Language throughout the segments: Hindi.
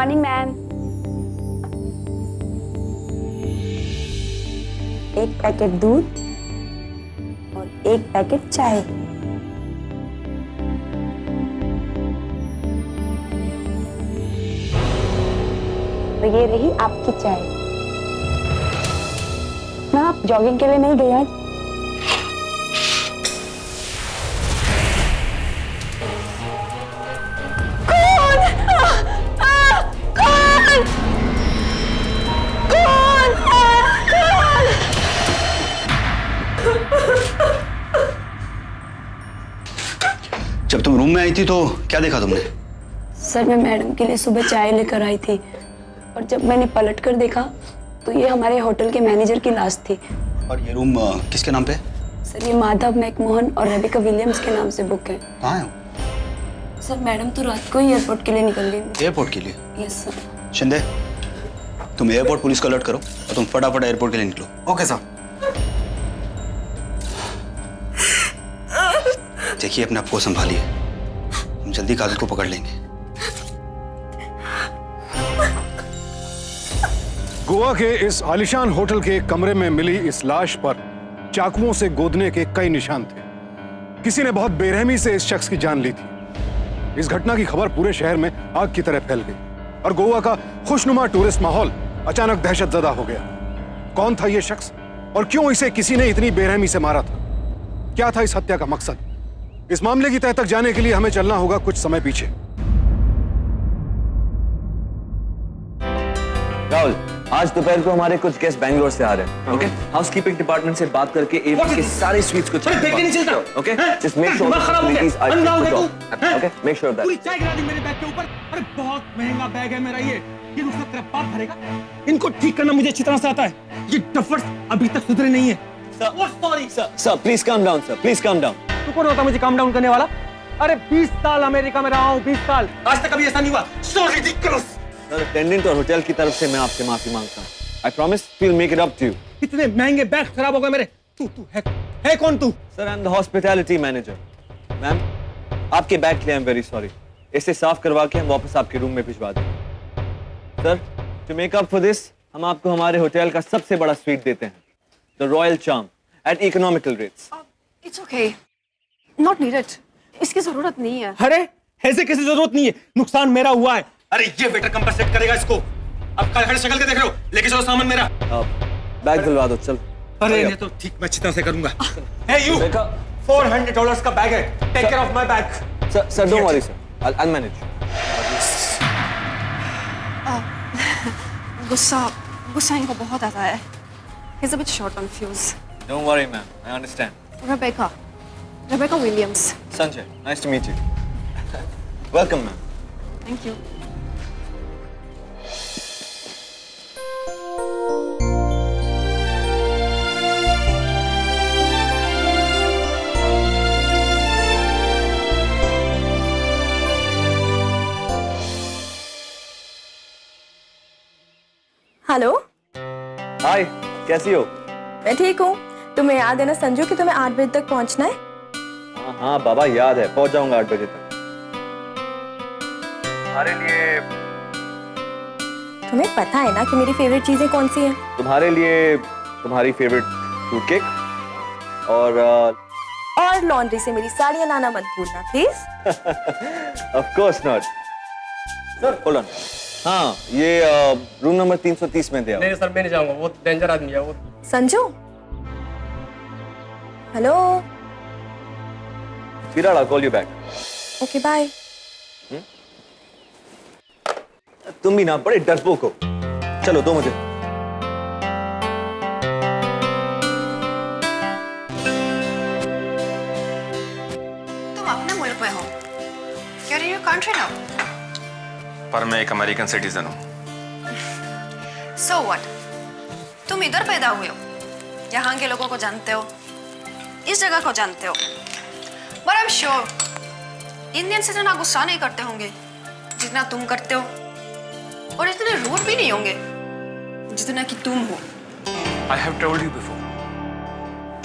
Morning ma'am. एक पैकेट दूध और एक पैकेट चाय। तो ये रही आपकी चाय। ना आप जॉगिंग के लिए नहीं गए आज? जब तुम रूम में आई थी तो क्या देखा तुमने? सर मैं मैडम के लिए सुबह चाय लेकर आई थी और जब मैंने पलट कर देखा तो ये हमारे होटल के मैनेजर की लाश थी। और ये रूम किसके नाम पे? सर ये माधव मैकमोहन और रेबिका विलियम्स के नाम से बुक है। कहाँ है वो? सर मैडम तो रात को ही एयरपोर्ट के लिए निकल गई। एयरपोर्ट के लिए? Yes sir. शिंदे, तुम एयरपोर्ट पुलिस को अलर्ट करो और तुम फटाफट एयरपोर्ट के लिए निकलो। Okay sir. देखिए अपने आप को संभालिए, हम जल्दी कातिल को पकड़ लेंगे। गोवा के इस आलिशान होटल के कमरे में मिली इस लाश पर चाकुओं से गोदने के कई निशान थे। किसी ने बहुत बेरहमी से इस शख्स की जान ली थी। इस घटना की खबर पूरे शहर में आग की तरह फैल गई और गोवा का खुशनुमा टूरिस्ट माहौल अचानक दहशतजदा हो गया। कौन था यह शख्स और क्यों इसे किसी ने इतनी बेरहमी से मारा था? क्या था इस हत्या का मकसद? इस मामले की तह तक जाने के लिए हमें चलना होगा कुछ समय पीछे। राहुल, आज दोपहर को हमारे कुछ गेस्ट बैंगलोर से आ रहे हैं। ओके, हाउसकीपिंग डिपार्टमेंट से बात करके एवी के सारे स्वीट्स को चेक नहीं चलता। Okay, just make sure okay, make sure that पूरी चाय गिरा दी मेरे बैग के ऊपर। अरे बहुत महंगा बैग है मेरा ये नुस्खा तेरा बाप भरेगा। इनको ठीक करना मुझे अच्छी तरह से आता है। ये डफर्स अभी तक सुधरे नहीं है। Sorry sir, please calm down sir, please calm down. तू कौन होता मुझे काम डाउन करने वाला? अरे 20 साल अमेरिका में रहा हूँ, 20 साल, आज तक कभी ऐसा नहीं हुआ। So ridiculous. सर, अटेंडेंट और होटल की तरफ से मैं आपसे माफी मांगता हूँ। I promise we will make it up to you. इतने महंगे बैग खराब हो गए मेरे। तू है कौन तू? Sir, I am the hospitality manager. Ma'am, आपके बैग के लिए आई एम वेरी सॉरी। इसे साफ करवा के हम वापस आपके रूम में भिजवा देंगे। Sir, to make up for this हम आपको हमारे होटल का सबसे बड़ा स्वीट देते हैं, the royal charm at economical rates. It's okay, not needed. इसकी जरूरत नहीं है। अरे ऐसे कैसे जरूरत नहीं है? नुकसान मेरा हुआ है। अरे ये वेटर कंपनसेट करेगा इसको। अब कल शक्ल के देख रहे हो, लेके चलो सामान मेरा। बैग दिलवा दो, चल। अरे ये तो ठीक मैं अच्छी तरह से करूंगा। Hey you, $400 का बैग है। Take care of my bag. Sir don't worry sir, I'll manage. गुस्सा इनको बहुत आता है। He's a bit short on fuse. Don't worry ma'am, I understand. Rebecca Williams. Sanjay, nice to meet you. Welcome ma'am. Thank you. Hello. Hi, कैसी हो? मैं ठीक हूँ। तुम्हें याद है ना संजू कि तुम्हें 8 बजे तक पहुँचना है? हाँ बाबा याद है, पहुंच जाऊंगा 8 बजे तक। तुम्हारे लिए तुम्हें पता है ना कि मेरी फेवरेट चीजें कौन सी हैं? तुम्हारे लिए तुम्हारी फेवरेट फ्रूट केक और लॉन्ड्री से मेरी साड़ियाँ लाना मत भूलना please. Of course not. Sir hold on. हाँ, ये रूम नंबर 330 में दे आओ। नहीं सर, मैं नहीं जाऊंगा, वो डेंजर आदमी है वो। Sanju, hello. I'll call you back. Okay bye. तुम भी ना बड़े डरपोक हो। चलो दो मुझे। तुम अपने मुल्क में हो। You're in your country now. पर मैं एक अमेरिकन सिटीजन हूँ। So what? तुम इधर पैदा हुए हो, यहाँ के लोगों को जानते हो, इस जगह को जानते हो। But I'm sure इंडियन से इतना गुस्सा नहीं करते होंगे जितना तुम करते हो, और इतने रूड भी नहीं होंगे जितना कि तुम हो। I have told you before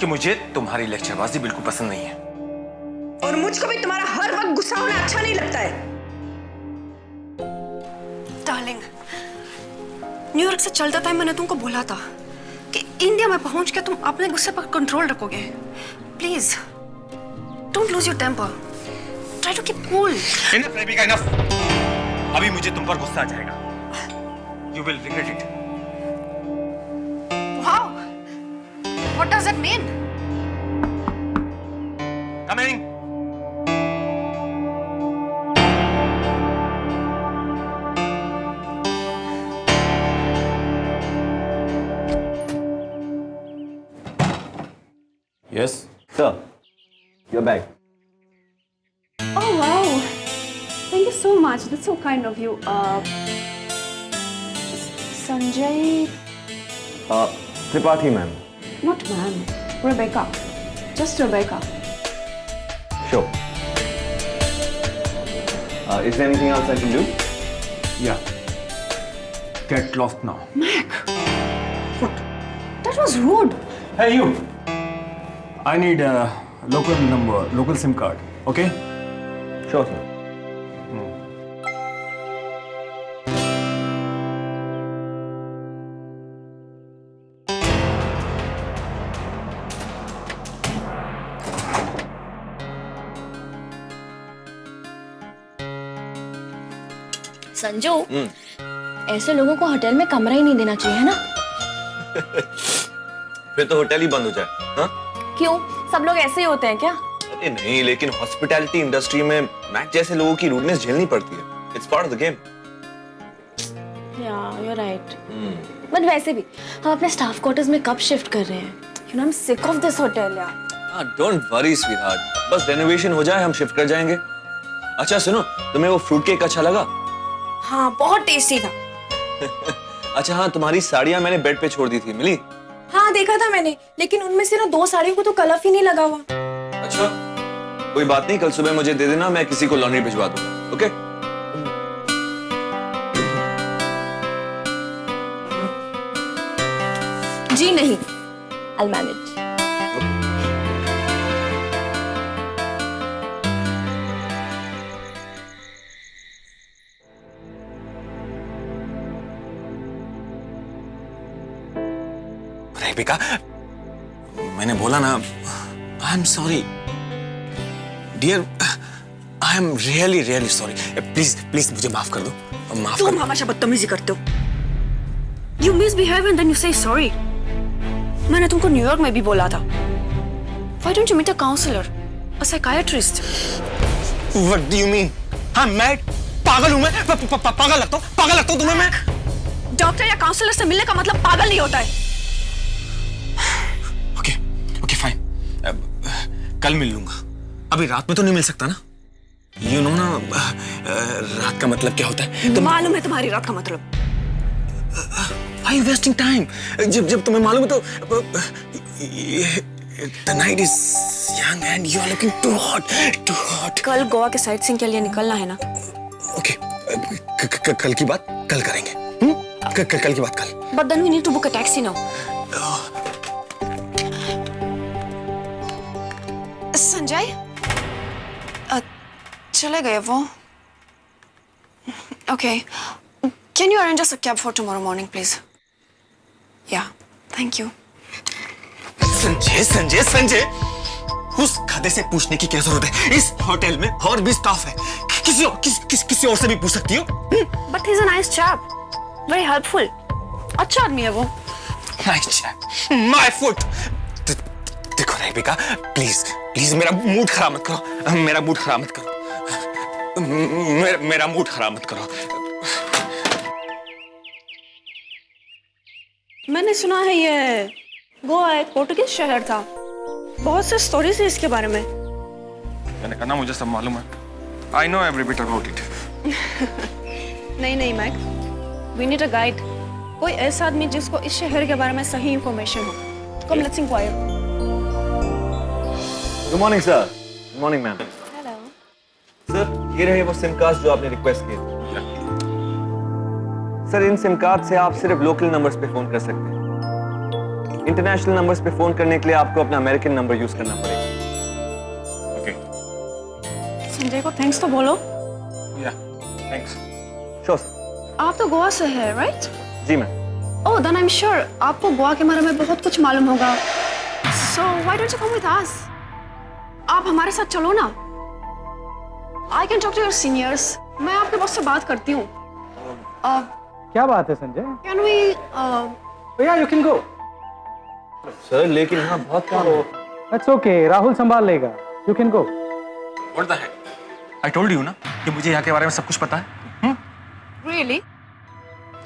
कि मुझे तुम्हारी लेक्चरबाजी बिल्कुल पसंद नहीं है। और मुझको भी तुम्हारा हर वक्त गुस्सा होना अच्छा नहीं लगता है। डार्लिंग, न्यूयॉर्क से चलते टाइम मैंने तुमको बोला था कि इंडिया में पहुंच के तुम अपने गुस्से पर कंट्रोल रखोगे। Please don't lose your temper, try to keep cool. Enough Rebecca, enough. अभी मुझे तुम पर गुस्सा आ जाएगा। You will regret it. Wow, what does that mean? Coming. Yes, sir. Your bag. Oh wow, thank you so much. That's so kind of you. Sanjay, Tripathi, ma'am. not ma'am, Rebecca. Just Rebecca. Sure. Is there anything else I can do? Yeah. Get lost now. Mac, that was rude. Hey, you. I need a local number, local SIM card. Okay? Sure, sir. Sanju, ऐसे लोगों को होटल में कमरा ही नहीं देना चाहिए, है ना? फिर तो होटल ही बंद हो जाए, हाँ? क्यों? सब लोग ऐसे ही होते हैं क्या? अरे नहीं, लेकिन हॉस्पिटैलिटी इंडस्ट्री में मैक जैसे लोगों की रूडनेस झेलनी पड़ती है। It's part of the game. Yeah, you're right. But वैसे भी हम अपने स्टाफ क्वार्टर्स में कब शिफ्ट कर रहे हैं? You know, I'm sick of this hotel यार। डोंट वरी स्वीटहार्ट, बस रेनोवेशन हो जाए हम शिफ्ट कर जाएंगे। अच्छा सुनो, तुम्हें वो फ्रूट केक अच्छा लगा? हाँ, बहुत टेस्टी था। अच्छा हाँ, तुम्हारी साड़ियाँ मैंने बेड पे छोड़ दी थी, मिली? हाँ, देखा था मैंने, लेकिन उनमें से ना 2 साड़ियों को तो कलर ही नहीं लगा हुआ। अच्छा, कोई बात नहीं, कल सुबह मुझे दे देना, मैं किसी को लॉन्ड्री भिजवा दूंगा। ओके? जी नहीं, I'll manage. रेबिका, मैंने बोला ना, I am sorry dear, I am really really sorry. Please please मुझे माफ कर दो, माफ कर तुम दो। हमेशा बदतमीजी करते हो। You misbehave and then you say sorry. मैंने तुमको न्यूयॉर्क में भी बोला था। Why don't you meet a counselor, a psychiatrist? What do you mean? हाँ, मैं पागल हूँ, मैं पागल लगता हूँ तुम्हें मैं? डॉक्टर या काउंसलर से मिलने का मतलब पागल नहीं होता है। ओके फाइन, कल मिल लूंगा। अभी रात में तो नहीं मिल सकता ना? यू नो ना, रात का मतलब क्या होता है? मालूम है तुम्हारी रात का मतलब। Why are you wasting time? जब तुम्हें मालूम है तो the night is young and you are looking too hot. कल गोवा के साइट सीइंग के लिए निकलना है ना? ओके, कल की बात कल करेंगे। कल की बात कल। But then we need to book a taxi now. Sanjay, चले गए वो? Okay. Can you arrange us a cab for tomorrow morning, please? Yeah, thank you. Sanjay, उस गधे से पूछने की क्या जरूरत है? इस होटल में और भी स्टाफ है, किसी और से भी पूछ सकती हो। But he's a nice chap, very helpful. अच्छा आदमी है वो। Nice chap, my foot. देखो रेबिका, प्लीज मेरा मूड खराब मत करो, मेरा मूड खराब मत करो। मैंने सुना है ये गोवा एक पोर्टुगीज शहर था। बहुत से स्टोरीज है इसके बारे में। मैंने कहा ना, मुझे सब मालूम है। I know every bit about it. नहीं Mac, we need a guide, कोई ऐसा आदमी जिसको इस शहर के बारे में सही इंफॉर्मेशन हो। Come let's enquire. Good morning sir. Good morning ma'am. Hello sir, ये रहे वो सिम कार्ड जो आपने रिक्वेस्ट किए। सर, इन सिम कार्ड से आप सिर्फ लोकल नंबर्स पे फोन कर सकते हैं। इंटरनेशनल नंबर्स पे फोन करने के लिए आपको अपना अमेरिकन नंबर यूज करना पड़ेगा। Okay. संजय को थैंक्स तो बोलो। Yeah, thanks. Sure sir. आप तो गोवा से है, राइट? जी ma'am. Oh, then I'm sure आपको गोवा के बारे में बहुत कुछ मालूम होगा. So why don't you come with us? आप हमारे साथ चलो ना. I can talk to your seniors. मैं आपके बॉस से बात करती हूँ. क्या बात है Sanjay? Can we? Yeah, you can go. Sir लेकिन यहाँ बहुत काम है। That's okay. राहुल संभाल लेगा. You can go. What the heck? I told you ना कि मुझे यहाँ के बारे में सब कुछ पता है। Really?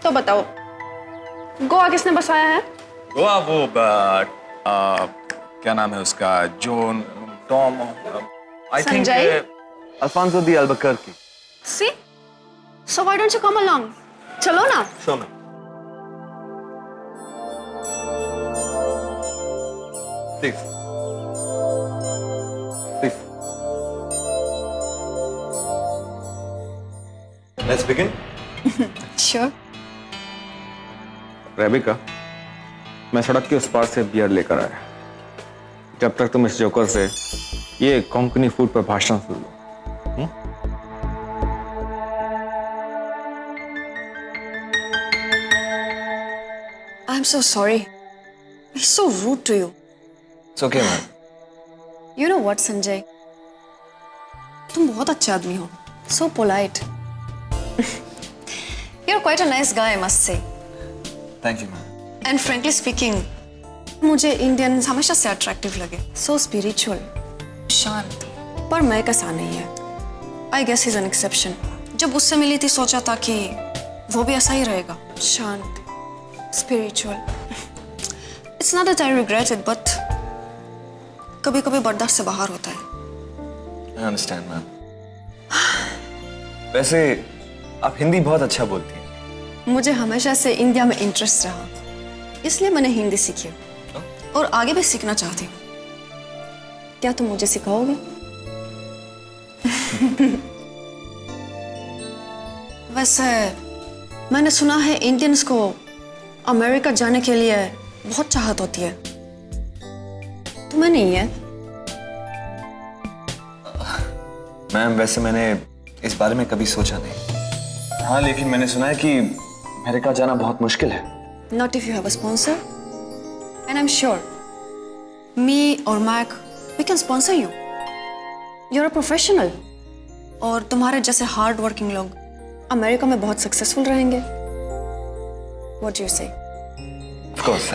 तो बताओ. गोवा किसने बसाया है? गोवा वो क्या नाम है उसका? John, Tom, I think Sanjay? Alfonso de Albuquerque. See? So why don't you come along? चलो ना. Sure ma'am. Please. Please. Let's begin. Sure. Rebecca, मैं सड़क के उस पार से बियर लेकर आया। जब तक तुम इस जोकर से ये कोंकणी फूड पर भाषण सुन लो। I'm so sorry. He's so rude to you. It's okay ma'am. You know what, Sanjay? तुम बहुत अच्छे आदमी हो. So polite. You're quite a nice guy, I must say. Thank you ma'am. And frankly speaking, मुझे इंडियंस हमेशा से अट्रैक्टिव लगे. So spiritual, शांत. पर मैं कैसा नहीं है. I guess he's an exception. जब उससे मिली थी सोचा था कि वो भी ऐसा ही रहेगा. शांत, spiritual. It's not that I regret it, but कभी-कभी बर्दाश्त से बाहर होता है. I understand ma'am. वैसे आप हिंदी बहुत अच्छा बोलती हैं। मुझे हमेशा से इंडिया में इंटरेस्ट रहा, इसलिए मैंने हिंदी सीखी और आगे भी सीखना चाहती हूँ. क्या तुम मुझे सिखाओगे? वैसे मैंने सुना है इंडियंस को अमेरिका जाने के लिए बहुत चाहत होती है. तुम्हें नहीं है? मैम वैसे मैंने इस बारे में कभी सोचा नहीं। हाँ लेकिन मैंने सुना है कि अमेरिका जाना बहुत मुश्किल है। Not if you have a sponsor. And I'm sure me or Mac, we can sponsor you. You're a professional. और तुम्हारे जैसे हार्ड वर्किंग लोग अमेरिका में बहुत सक्सेसफुल रहेंगे. What do you say? Of course.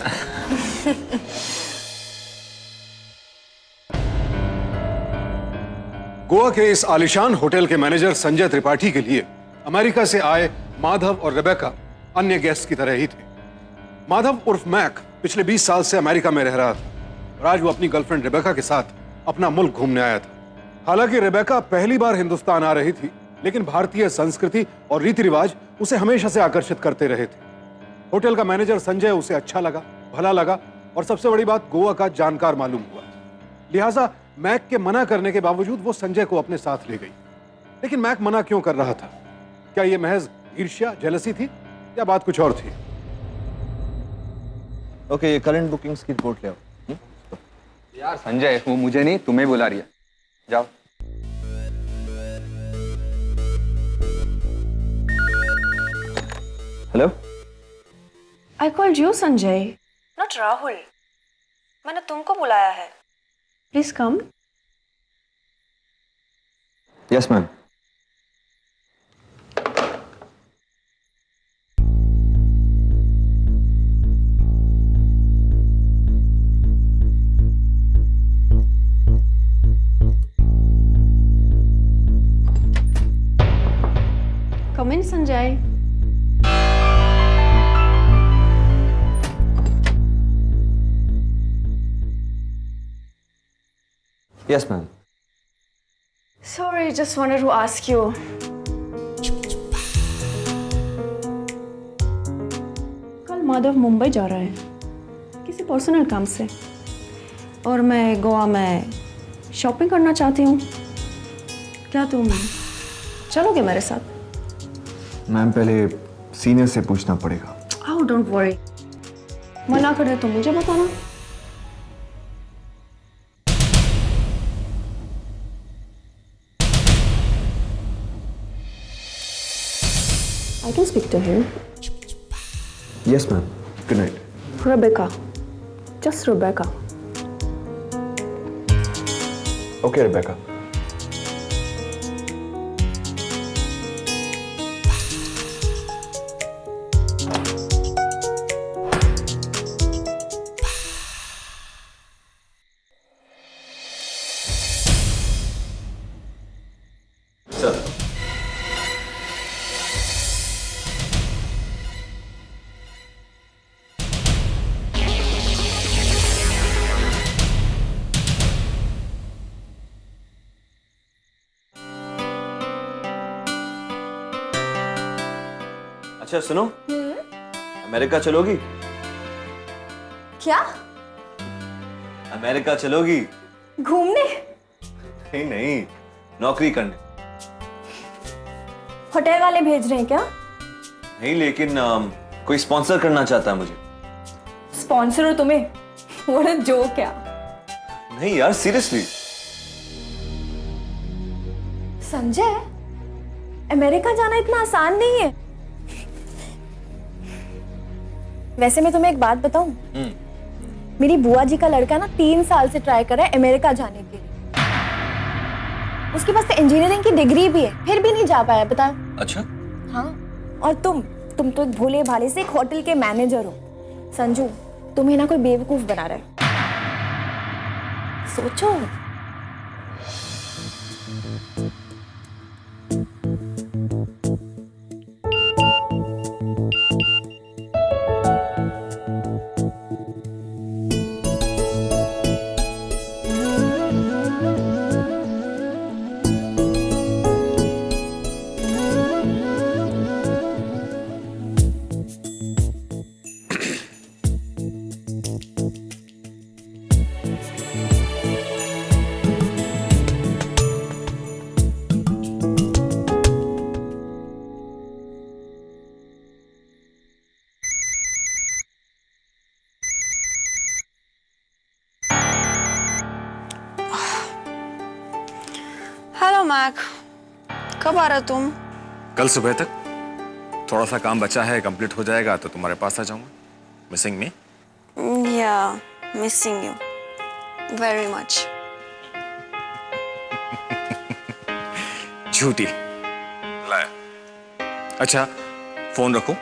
Goa के इस आलिशान होटल के मैनेजर संजय त्रिपाठी के लिए अमेरिका से आए माधव और रेबेका अन्य गेस्ट की तरह ही थे। माधव उर्फ मैक पिछले 20 साल से अमेरिका में रह रहा था और आज वो अपनी गर्लफ्रेंड रेबेका के साथ अपना मुल्क घूमने आया था। हालांकि रेबेका पहली बार हिंदुस्तान आ रही थी, लेकिन भारतीय संस्कृति और रीति रिवाज उसे हमेशा से आकर्षित करते रहे थे। होटल का मैनेजर संजय उसे अच्छा लगा, भला लगा और सबसे बड़ी बात गोवा का जानकार मालूम हुआ। लिहाजा मैक के मना करने के बावजूद वो संजय को अपने साथ ले गई। लेकिन मैक मना क्यों कर रहा था? क्या यह महज ईर्ष्या, जेलसी थी या बात कुछ और थी? ओके, ये करंट बुकिंग्स की रिपोर्ट ले आओ। यार संजय, वो मुझे नहीं तुम्हें बुला रही है, जाओ। Hello, I called you, Sanjay. Not Rahul. मैंने तुमको बुलाया है. Please come. Yes ma'am. Come in, Sanjay. Yes ma'am. Sorry, just wanted to ask you. कल माधव मुंबई जा रहा है किसी पर्सनल काम से और मैं गोवा में शॉपिंग करना चाहती हूँ. क्या तुम चलोगे मेरे साथ? मैम पहले सीनियर से पूछना पड़ेगा। Oh, don't worry. मना करे तो मुझे बताना. I can speak to him. Yes, ma'am. Good night. Rebecca. Just Rebecca. Okay, Rebecca. Sir. अच्छा सुनो, अमेरिका चलोगी? क्या? अमेरिका चलोगी? घूमने? नहीं नहीं, नौकरी करने। होटल वाले भेज रहे हैं क्या? नहीं, लेकिन कोई स्पॉन्सर करना चाहता है मुझे। स्पॉन्सर हो तुम्हें? What a joke क्या? नहीं यार, सीरियसली। संजय, अमेरिका जाना इतना आसान नहीं है। वैसे मैं तुम्हें एक बात बताऊं? मेरी बुआ जी का लड़का ना 3 साल से ट्राई कर रहा है अमेरिका जाने के लिए। उसके पास तो इंजीनियरिंग की डिग्री भी है, फिर भी नहीं जा पाया, बताओ। अच्छा? हाँ, और तुम तो एक भोले भाले से एक होटल के मैनेजर हो। संजू, तुम्हें ना कोई बेवकूफ बना रहा है। सोचो। हेलो मैक, कब आ रहे हो तुम? कल सुबह तक। थोड़ा सा काम बचा है, कंप्लीट हो जाएगा तो तुम्हारे पास आ जाऊंगा। मिसिंग मी? या, मिसिंग यू वेरी मच। झूठी। लाया। अच्छा, फोन रखो,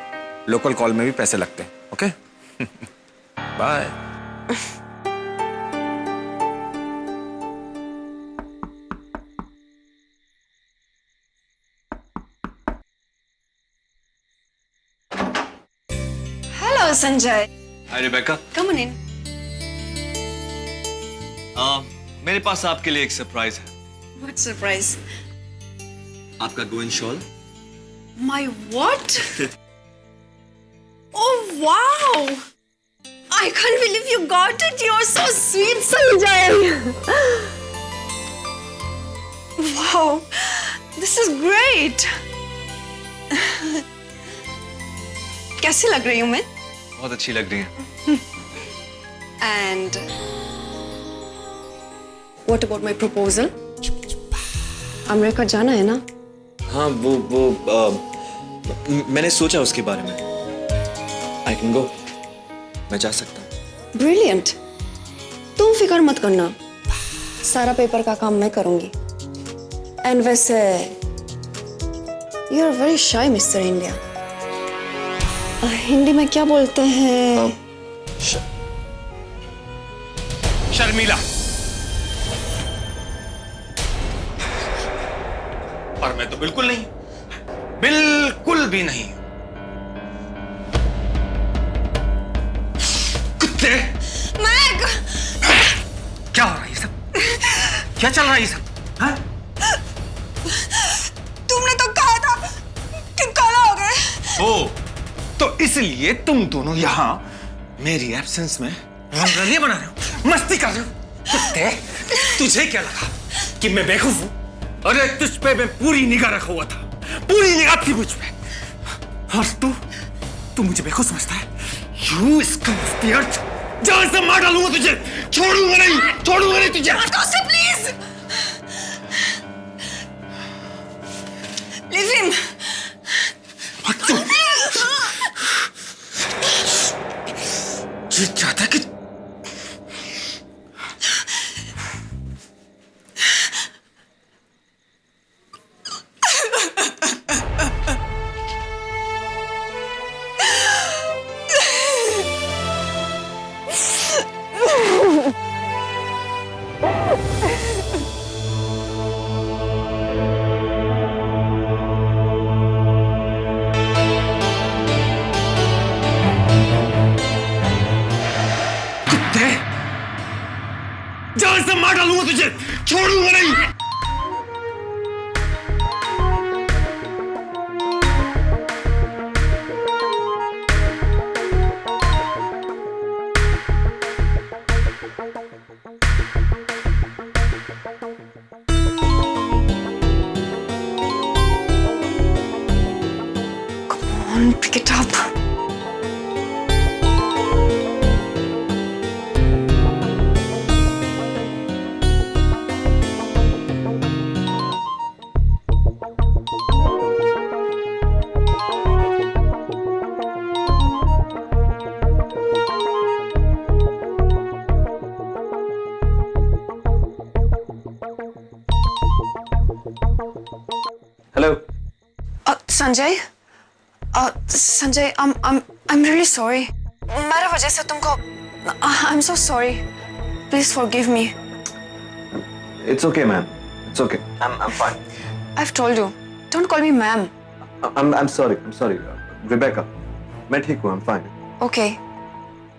लोकल कॉल में भी पैसे लगते हैं। Okay? Bye. Hello Sanjay. Hi Rebecca. Come on in. मेरे पास आपके लिए एक सरप्राइज है। What surprise? आपका गोइन shawl. My what? Oh wow! I can't believe you got it. You're so sweet, Sanjay. Wow, this is great. कैसी लग रही हूँ मैं? बहुत अच्छी लग रही है। And what about my proposal? America जाना है ना? हाँ, मैंने सोचा उसके बारे में। I can go. मैं जा सकता हूँ। Brilliant. तुम फिक्र मत करना, सारा पेपर का काम मैं करूंगी। And वैसे you're very shy, Mr. India. Hindi में क्या बोलते हैं? शर्मिला। और मैं तो बिल्कुल नहीं, बिल्कुल भी नहीं। कुत्ते। मैक! क्या हो रहा है ये सब? क्या चल रहा है ये सब? हाँ? तुमने तो कहा था कि काला हो गए। ओ, तो इसलिए तुम दोनों यहाँ मेरी एब्सेंस में रंगरलिए बना रहे हो, मस्ती कर रहे हो। कुत्ते, तुझे क्या लगा कि मैं बेवकूफ हूँ? अरे तुझ पे मैं पूरी निगाह रखा हुआ था, पूरी निगाह थी मुझ पे। और तू मुझे बेवकूफ समझता है? You scum of the earth! जान से मार डालूंगा तुझे, छोड़ूंगा नहीं तुझे। Please leave him. जी चाहता है कि जान से मार डालूंगा तुझे, छोड़ूंगा नहीं। Come on, pick it up. Hello Sanjay, Sanjay, I'm really sorry. मेरे वजह से तुमको, I'm so sorry. Please forgive me. It's okay ma'am, it's okay, I'm fine. I've told you, don't call me ma'am. I'm sorry. Rebecca, मैं ठीक हूँ, I'm fine. Okay.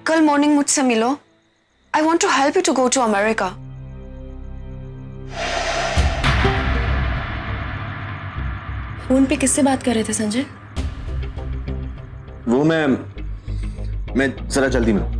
कल मॉर्निंग मुझसे मिलो. I want to help you to go to America. Phone पे किससे बात कर रहे थे संजय? वो मैं जरा जल्दी में हूँ।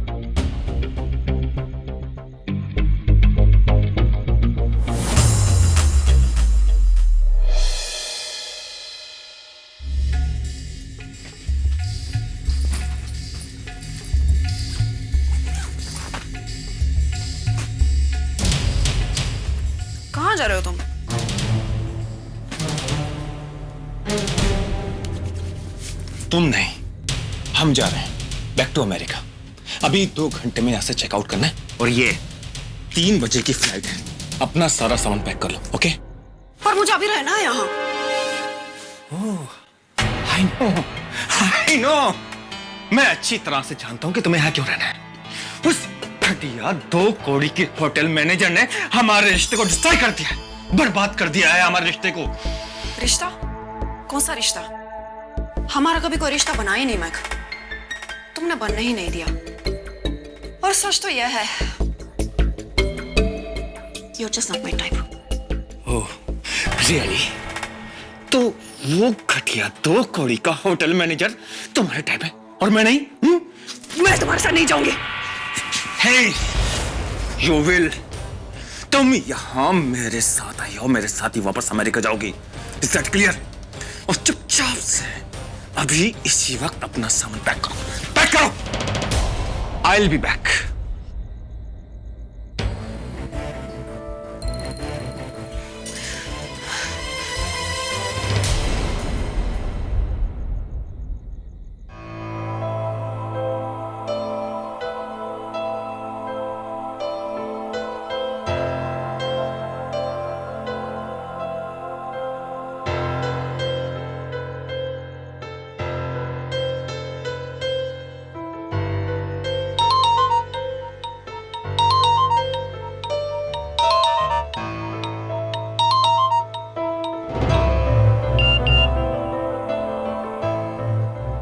कहाँ जा रहे हो तुम? तुम नहीं, हम जा रहे हैं बैक टू अमेरिका। अभी 2 घंटे में यहाँ से चेकआउट करना है और ये 3 बजे की फ्लाइट है। अपना सारा सामान पैक कर लो, ओके? पर मुझे अभी रहना है यहाँ। आई नो, मैं अच्छी तरह से जानता हूँ कि तुम्हें यहाँ क्यों रहना है। उस घटिया 2 कौड़ी के होटल मैनेजर ने हमारे रिश्ते को डिस्ट्रॉय कर दिया है, बर्बाद कर दिया है हमारे रिश्ते को। रिश्ता? कौन सा रिश्ता? हमारा कभी कोई रिश्ता बना ही नहीं मैक, तुमने बनने ही नहीं दिया। और सच तो यह है, you're just not my type. Oh, really? तो वो घटिया 2 कौड़ी का होटल मैनेजर तुम्हारे टाइप है और मैं नहीं? मैं तुम्हारे साथ नहीं जाऊंगी। Hey, you will. तुम यहाँ मेरे साथ आई हो, मेरे साथ ही वापस अमेरिका जाओगी। Is that clear? और चुपचाप से अभी इसी वक्त अपना सामान पैक करो, पैक करो। I'll be back.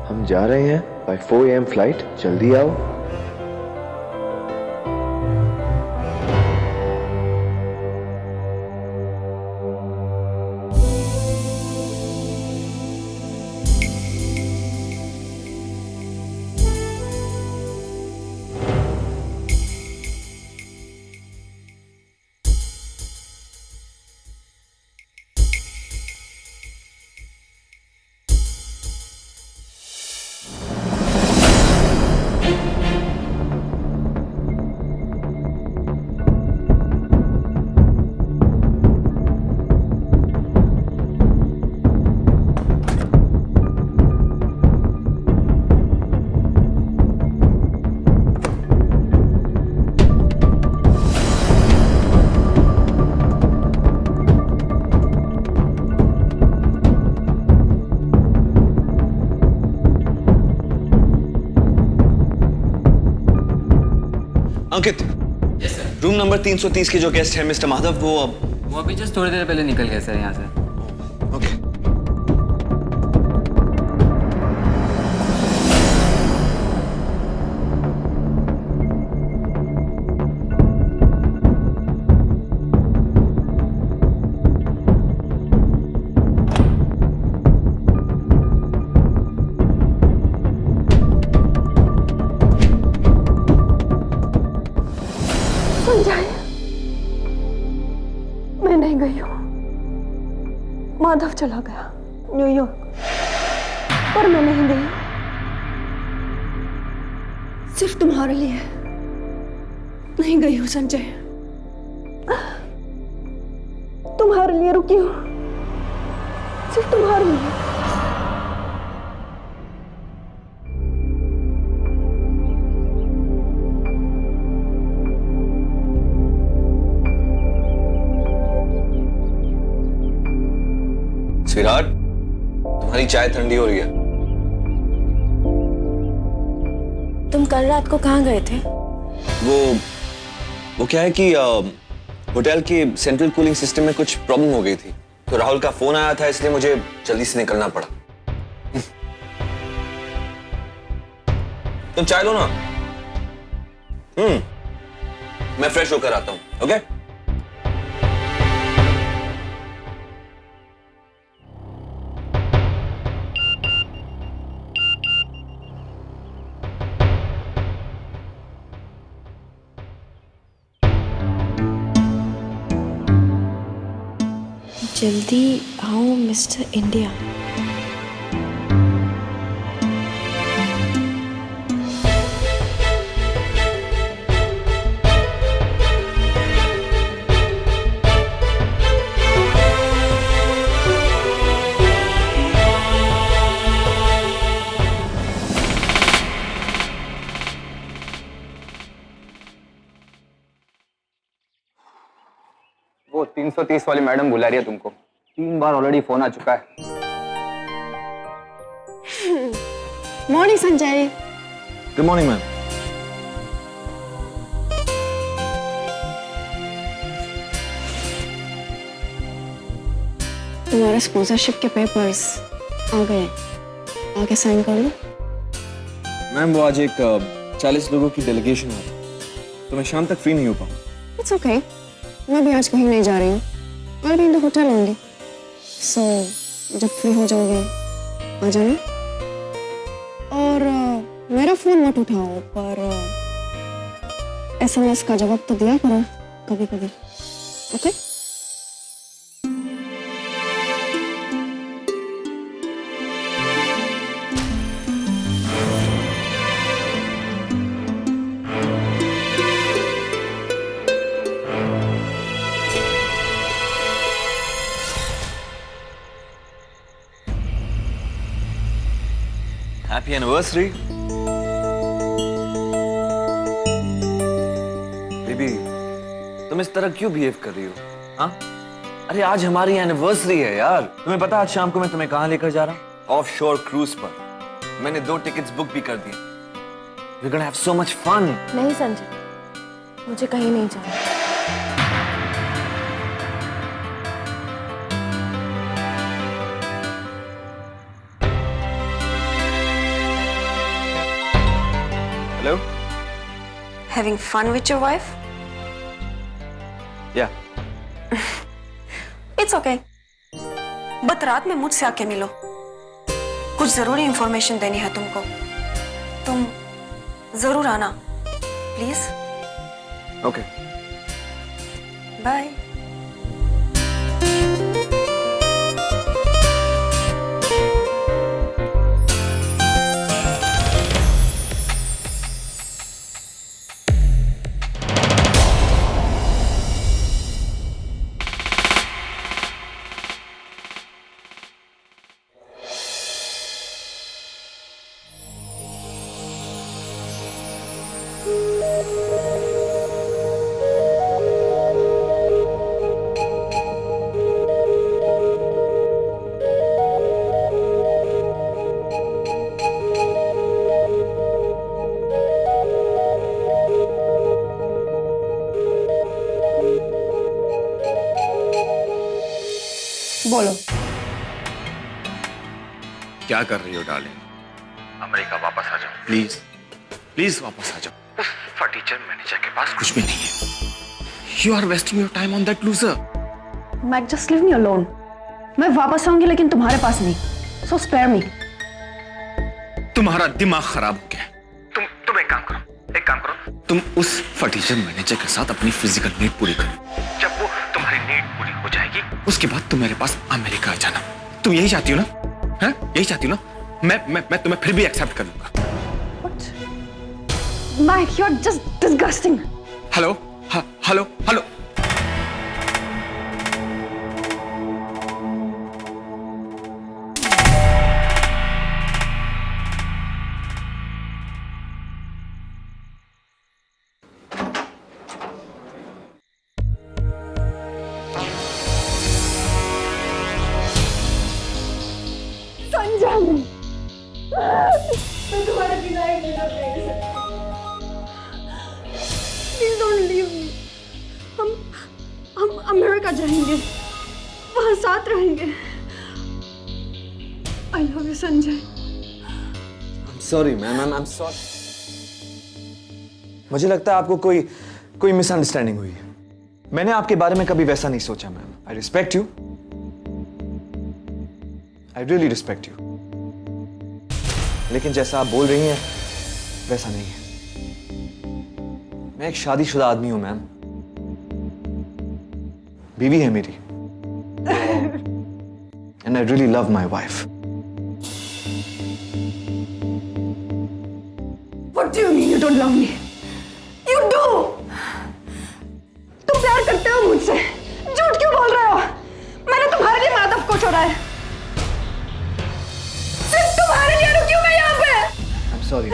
हम जा रहे हैं by 4 AM फ्लाइट, जल्दी आओ। अंकित, रूम नंबर 330 के जो गेस्ट है मिस्टर माधव, वो अभी जस्ट थोड़ी देर पहले निकल गए सर यहाँ से। ओके। संजय, मैं नहीं गई हूँ। माधव चला गया न्यूयॉर्क, पर मैं नहीं गई। सिर्फ तुम्हारे लिए नहीं गई हूँ संजय, तुम्हारे लिए रुकी हूँ, सिर्फ तुम्हारे लिए। स्वीटहार्ट, तुम्हारी चाय ठंडी हो रही है। तुम कल रात को कहाँ गए थे? वो क्या है कि होटल के सेंट्रल कूलिंग सिस्टम में कुछ प्रॉब्लम हो गई थी, तो राहुल का फोन आया था, इसलिए मुझे जल्दी से निकलना पड़ा। तुम चाय लो ना। मैं फ्रेश होकर आता हूं। ओके? जल्दी आओ मिस्टर इंडिया। वो 330 वाली मैडम बुला रही है तुमको। 3 बार ऑलरेडी फोन आ चुका है। Morning Sanjay. Good morning ma'am. तुम्हारे स्पॉन्सरशिप के पेपर्स आ गए, आके साइन कर लो। मैम वो आज एक 40 लोगों की डेलीगेशन है, तो मैं शाम तक फ्री नहीं हो पाऊँ। इट्स ओके, मैं भी आज कहीं नहीं जा रही हूँ, और भी इन द होटल होंगी। सो जब फ्री हो जाओगे आ जाना, और मेरा फोन मत उठाओ, पर SMS का जवाब तो दिया करो कभी कभी। ओके? Happy anniversary baby. तुम इस तरह क्यों बिहेव कर रही हो? हाँ, अरे आज हमारी एनिवर्सरी है यार। तुम्हें पता आज शाम को मैं तुम्हें कहाँ लेकर जा रहा हूँ? ऑफ शोर क्रूज पर। मैंने 2 टिकट्स बुक भी कर दी। We're gonna have so much fun. नहीं संजय, मुझे कहीं नहीं जाना। Hello? Having fun with your wife? Yeah. It's okay. But रात में मुझसे आके मिलो, कुछ जरूरी इंफॉर्मेशन देनी है तुमको। तुम जरूर आना प्लीज। Okay. बाय। क्या कर रही हो डार्लिंग? अमेरिका वापस आ जाओ प्लीज, प्लीज वापस आ जाओ। उस फटीचर मैनेजर के पास कुछ भी नहीं है। You are wasting your time on that loser. Mac just leave me alone. मैं वापस आऊंगी लेकिन तुम्हारे पास नहीं। So spare me. तुम्हारा दिमाग खराब हो गया है। तुम एक काम करो, तुम उस फटीचर मैनेजर के साथ अपनी फिजिकल नीड पूरी करो। जब वो तुम्हारी नीड पूरी हो जाएगी उसके बाद तुम मेरे पास अमेरिका आ जाना। तुम यही चाहती हो ना? हाँ, यही चाहती हो ना? मैं तुम्हें फिर भी एक्सेप्ट कर लूंगा। Mike, you're just disgusting. Hello, hello, hello. मैं तुम्हारे बिना एक मिनट नहीं रह सकती। Please don't leave me. हम अमेरिका जाएंगे, वहाँ साथ रहेंगे। I love you, Sanjay. I'm sorry, ma'am, I'm sorry. मुझे लगता है आपको कोई मिसअंडरस्टैंडिंग हुई है। मैंने आपके बारे में कभी वैसा नहीं सोचा ma'am. I respect you. I really respect you. लेकिन जैसा आप बोल रही हैं वैसा नहीं है। मैं एक शादीशुदा आदमी हूं मैम, बीवी है मेरी, and I really love my wife. What do you mean you don't love me? You do. तुम प्यार करते हो मुझसे, झूठ क्यों बोल रहे हो? मैंने तुम्हारे लिए माधव को छोड़ा है, सिर्फ तुम्हारे लिए रुकी हूं मैं यहाँ पे। I'm sorry,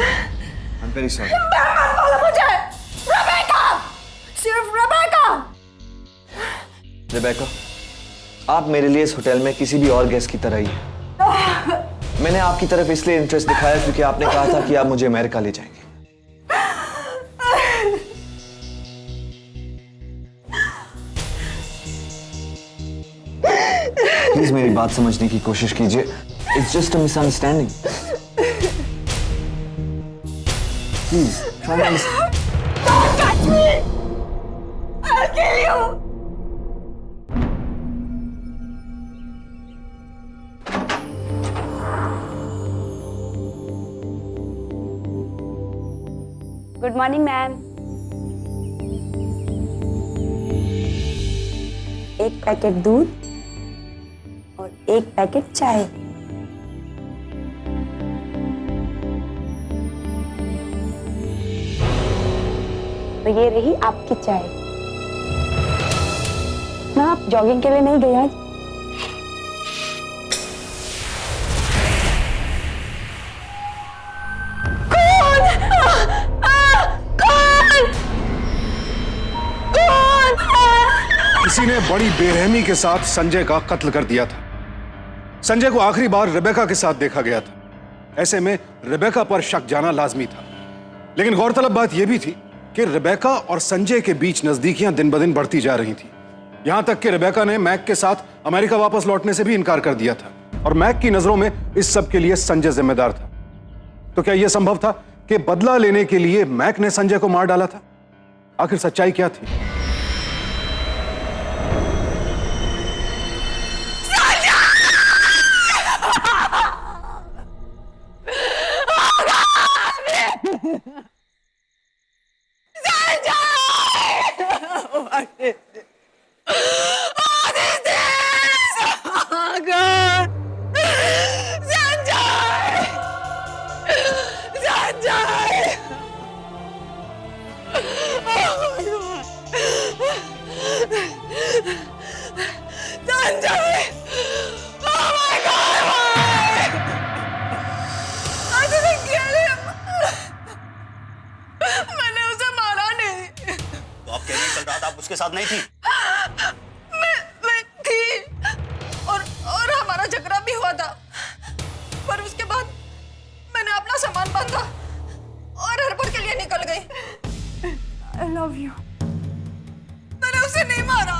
I'm very sorry. मत बोलो मुझे, रेबेका, सिर्फ रेबेका। रेबेका, आप मेरे लिए इस होटल में किसी भी और गेस्ट की तरह ही हैं। मैंने आपकी तरफ इसलिए इंटरेस्ट दिखाया क्योंकि आपने कहा था कि आप मुझे अमेरिका ले जाएंगे। प्लीज मेरी बात समझने की कोशिश कीजिए। It's just a misunderstanding. Please try to understand. Don't touch me! I'll kill you! Good morning ma'am. एक पैकेट दूध और एक पैकेट चाय। तो ये रही आपकी चाय। ना आप जॉगिंग के लिए नहीं गए आज? किसी ने बड़ी बेरहमी के साथ संजय का कत्ल कर दिया था। संजय को आखिरी बार रेबेका के साथ देखा गया था। ऐसे में रेबेका पर शक जाना लाजमी था। लेकिन गौरतलब बात यह भी थी कि रेबेका और संजय के बीच नजदीकियां दिन ब दिन बढ़ती जा रही थी। यहां तक कि रेबेका ने मैक के साथ अमेरिका वापस लौटने से भी इनकार कर दिया था और मैक की नजरों में इस सब के लिए संजय जिम्मेदार था। तो क्या यह संभव था कि बदला लेने के लिए मैक ने संजय को मार डाला था? आखिर सच्चाई क्या थी? उसके साथ नहीं थी? मैं थी और हमारा झगड़ा भी हुआ था, पर उसके बाद मैंने अपना सामान बांधा और एयरपोर्ट के लिए निकल गई। I love you. मैंने उसे नहीं मारा।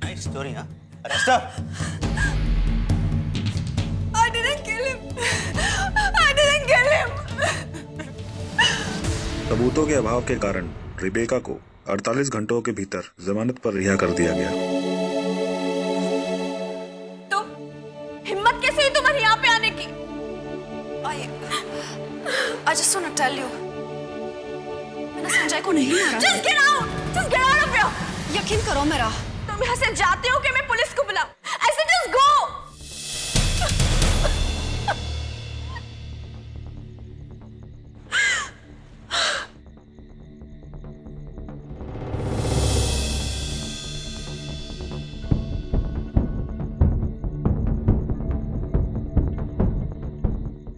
नाइस स्टोरी, हाँ? Arrest her. I didn't kill him. I didn't kill him. सबूतों के अभाव के कारण रिबेका को 48 घंटों के भीतर जमानत पर रिहा कर दिया गया। तुम हिम्मत कैसे हुई तुम्हारी यहाँ पे आने की? I just want to tell you, मैंने संजय को नहीं मारा। Just get out! Just get out of here! यकीन करो मेरा। तुम यहाँ से जाते हो कि मैं पुलिस को बुलाऊं? I said just go!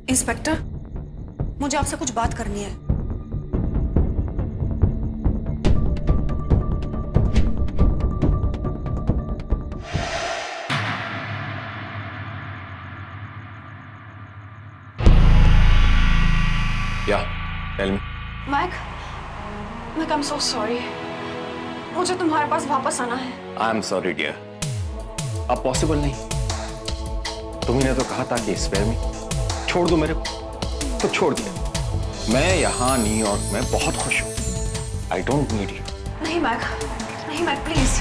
Inspector, मुझे आपसे कुछ बात करनी है। Yeah, tell me. Mac, I am so sorry. मुझे तुम्हारे पास वापस आना है। I am sorry, dear. अब पॉसिबल नहीं। तुम्ही ने तो कहा था कि स्पेयर मी छोड़ दो मेरे को, तो छोड़ दिया। मैं यहाँ न्यूयॉर्क में बहुत खुश हूँ। I don't need you. नहीं मैक, नहीं मैक, प्लीज।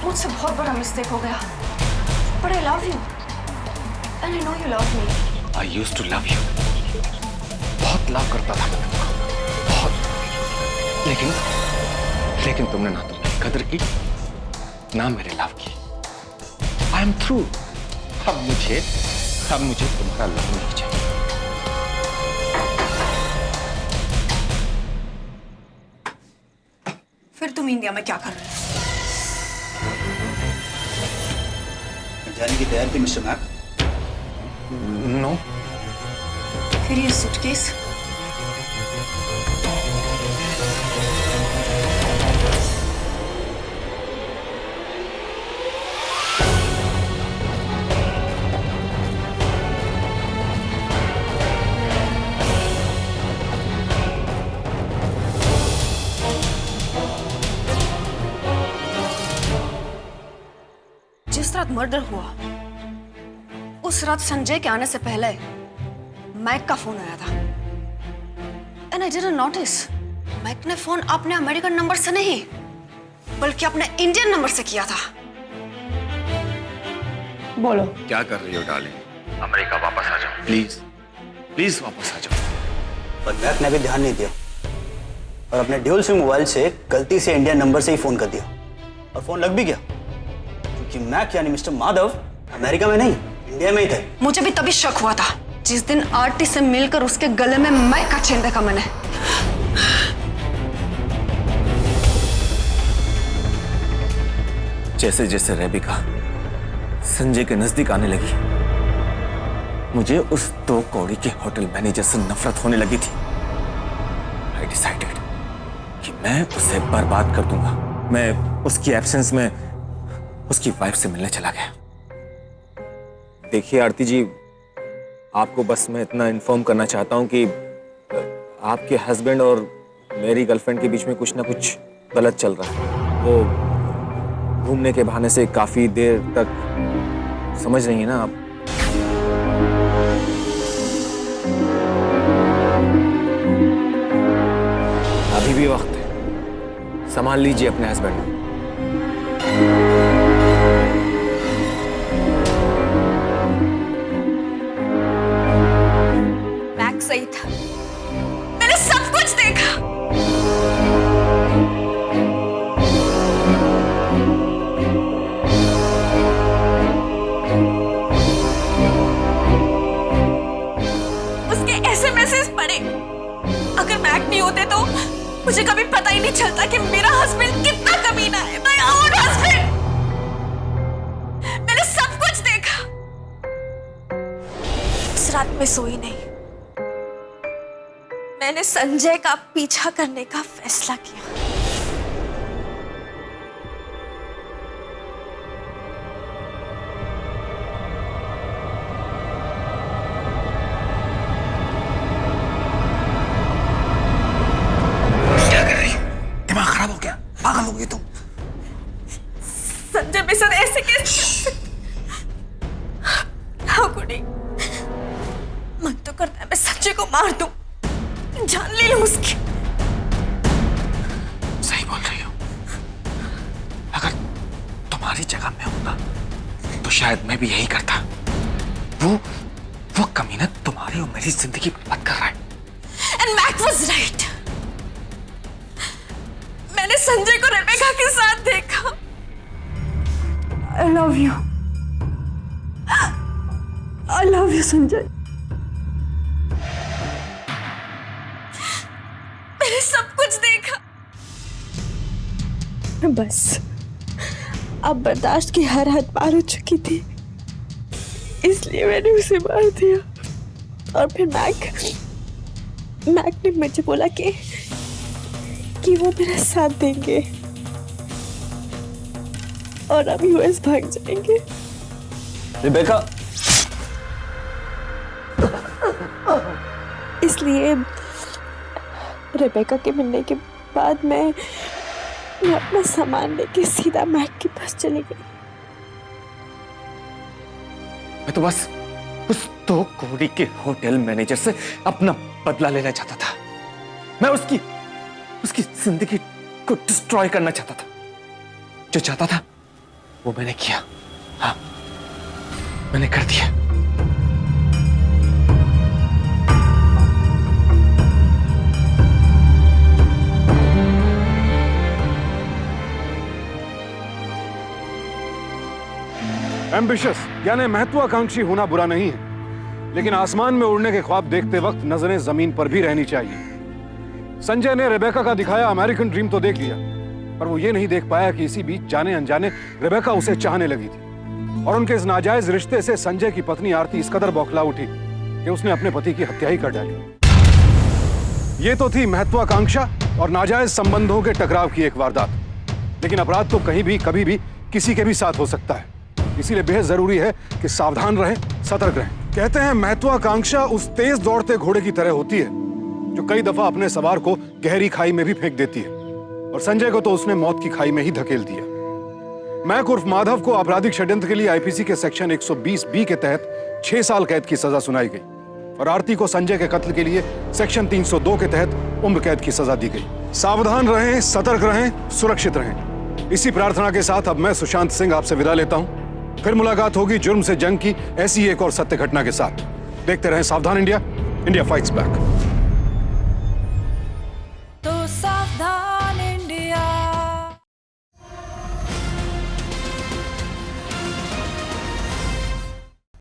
मुझसे बहुत बड़ा मिस्टेक हो गया। But I love you, and I know you love me. I used to love you. बहुत लव करता था मैं तुमको, बहुत। लेकिन तुमने ना तो मेरी कदर की, ना मेरे लव की। I am through. अब मुझे तुम्हारा लव नहीं चाहिए। फिर तुम इंडिया में क्या कर रहे हो? जाने की तैयारी थी मिस्टर मैक। नो। फिर ये सूटकेस? जिस रात मर्डर हुआ, उस रात संजय के आने से पहले मैक का फोन आया था। And I didn't notice. Mac ने फोन अपने अमेरिकन नंबर से नहीं, बल्कि अपने इंडियन नंबर से किया था। बोलो। क्या कर रही हो डार्लिंग? अमेरिका वापस आ जाओ प्लीज, प्लीज वापस आ जाओ। पर मैक ने भी ध्यान नहीं दिया और अपने ड्यूल सिम मोबाइल से गलती से इंडियन नंबर से ही फोन कर दिया, और फोन लग भी गया, क्योंकि मैक यानी मिस्टर माधव अमेरिका में नहीं, इंडिया में ही थे। मुझे भी तभी शक हुआ था जिस दिन आरती से मिलकर उसके गले में मैक का चेन देखा मैंने। जैसे जैसे रेबिका संजय के नजदीक आने लगी, मुझे उस 2 कौड़ी के होटल मैनेजर से नफरत होने लगी थी। I decided कि मैं उसे बर्बाद कर दूंगा। मैं उसकी एब्सेंस में उसकी वाइफ से मिलने चला गया। देखिए आरती जी, आपको बस मैं इतना इन्फॉर्म करना चाहता हूं कि आपके हस्बैंड और मेरी गर्लफ्रेंड के बीच में कुछ ना कुछ गलत चल रहा है। वो घूमने के बहाने से काफी देर तक, समझ रही हैं ना आप? अभी भी वक्त है, संभाल लीजिए अपने हस्बैंड को। मैक सही था, मैंने सब कुछ देखा। उसके एसएमएसेस पढ़े। अगर मैक नहीं होते तो मुझे कभी पता ही नहीं चलता कि मेरा हस्बैंड कितना कमीना है। My own husband. मैंने सब कुछ देखा। उस रात में सोई नहीं। मैंने संजय का पीछा करने का फैसला किया। क्या कर रही हो? दिमाग खराब हो गया? पागल हो गई तुम? संजय मेरे साथ ऐसे कैसे? How could he? उसकी। सही बोल रही हो। अगर तुम्हारी जगह मैं होता तो शायद मैं भी यही करता। वो कमीना तुम्हारी और मेरी जिंदगी बर्बाद कर रहा है। And Mac was right. मैंने संजय को रेबेका के साथ देखा। I love you. I love you, Sanjay. मैंने सब कुछ देखा। बस अब बर्दाश्त की हर हद पार हो चुकी थी, इसलिए मैंने उसे मार दिया। और फिर मैक ने मुझे बोला कि वो मेरा साथ देंगे और अब यूएस भाग जाएंगे। रिबेका, इसलिए रेबेका के मिलने के बाद मैं अपना सामान लेके सीधा मैक के पास चली गई। मैं तो बस उस 2 करोड़ के होटल मैनेजर से अपना बदला लेना चाहता था। मैं उसकी जिंदगी को डिस्ट्रॉय करना चाहता था। जो चाहता था वो मैंने किया। हाँ, मैंने कर दिया। एम्बिशियस यानी महत्वाकांक्षी होना बुरा नहीं है, लेकिन आसमान में उड़ने के ख्वाब देखते वक्त नजरें जमीन पर भी रहनी चाहिए। संजय ने रेबेका का दिखाया अमेरिकन ड्रीम तो देख लिया, पर वो ये नहीं देख पाया कि इसी बीच जाने अनजाने रेबेका उसे चाहने लगी थी और उनके इस नाजायज रिश्ते से संजय की पत्नी आरती इस कदर बौखला उठी कि उसने अपने पति की हत्या ही कर डाली। ये तो थी महत्वाकांक्षा और नाजायज संबंधों के टकराव की एक वारदात, लेकिन अपराध तो कहीं भी कभी भी किसी के भी साथ हो सकता है। इसीलिए बेहद जरूरी है कि सावधान रहें, सतर्क रहें। कहते हैं महत्वाकांक्षा उस तेज दौड़ते घोड़े की तरह होती है जो कई दफा अपने सवार को गहरी खाई में भी फेंक देती है, और संजय को तो उसने मौत की खाई में ही धकेल दिया। मैक उर्फ माधव को आपराधिक षड्यंत्र के लिए आईपीसी के सेक्शन 120 के तहत 6 साल कैद की सजा सुनाई गई और आरती को संजय के कत्ल के लिए सेक्शन 302 के तहत उम्र कैद की सजा दी गई। सावधान रहें, सतर्क रहें, सुरक्षित रहें। इसी प्रार्थना के साथ अब मैं सुशांत सिंह आपसे विदा लेता हूं। फिर मुलाकात होगी जुर्म से जंग की ऐसी एक और सत्य घटना के साथ। देखते रहें सावधान इंडिया, इंडिया फाइट्स बैक।